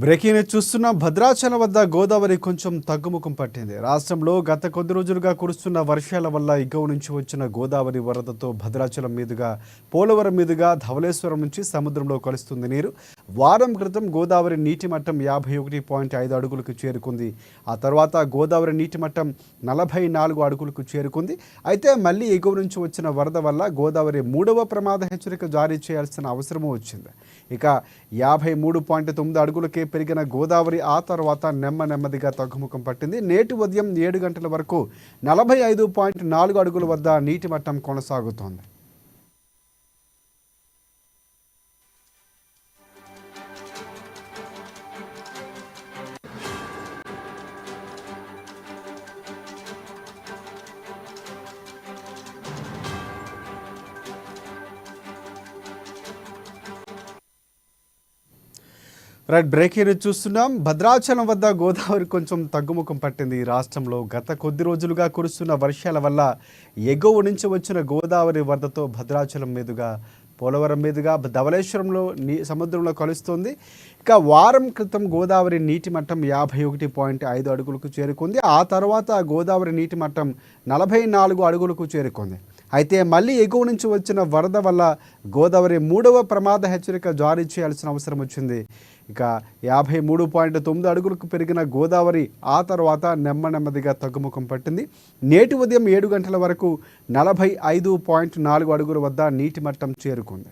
Breaking news చూస్తున్న భద్రాచలం వద్ద గోదావరి కొంచెం తగ్గుముఖం పట్టింది. రాష్ట్రంలో గత కొద్ది రోజులుగా కురుస్తున్న వర్షాల వల్ల ఎగువ నుంచి వచ్చిన గోదావరి వరదతో భద్రాచలం మీదుగా పోలవరం మీదుగా ధవళేశ్వరం నుంచి సముద్రంలో కలుస్తుంది నీరు. వారం క్రితం గోదావరి నీటి మట్టం 51.5 అడుగులకు చేరుకుంది. ఆ తర్వాత గోదావరి నీటి మట్టం 44 అడుగులకు చేరుకుంది. అయితే మళ్ళీ ఎగువ నుంచి వచ్చిన వరద వల్ల గోదావరి 3వ ప్రమాద హెచ్చరిక జారీ చేయాల్సిన అవసరం వచ్చింది. ఇక 53.9 అడుగులకే పెరిగిన గోదావరి ఆ తర్వాత నెమ్మదిగా తగ్గుముఖం పట్టింది. నేటి ఉదయం 7 గంటల వరకు 45.4 అడుగుల వద్ద నీటి మట్టం కొనసాగుతోంది. బ్రేకింగ్ న్యూస్ చూస్తున్నాం. భద్రాచలం వద్ద గోదావరి కొంచెం తగ్గుముఖం పట్టింది. రాష్ట్రంలో గత కొద్ది రోజులుగా కురుస్తున్న వర్షాల వల్ల ఎగువ నుంచి వచ్చిన గోదావరి వరదతో భద్రాచలం మీదుగా పోలవరం మీదుగా ధవళేశ్వరంలో సముద్రంలో కలుస్తుంది. ఇక వారం క్రితం గోదావరి నీటి మట్టం 51.5 అడుగులకు చేరుకుంది. ఆ తర్వాత గోదావరి నీటి మట్టం 44 అడుగులకు చేరుకుంది. అయితే మళ్ళీ ఎగువ నుంచి వచ్చిన వరద వల్ల గోదావరి 3వ ప్రమాద హెచ్చరిక జారీ చేయాల్సిన అవసరం వచ్చింది. ఇక 53.9 అడుగులకు పెరిగిన గోదావరి ఆ తర్వాత నెమ్మదిగా తగ్గుముఖం పట్టింది. నేటి ఉదయం 7 గంటల వరకు 45.4 అడుగుల వద్ద నీటి మట్టం చేరుకుంది.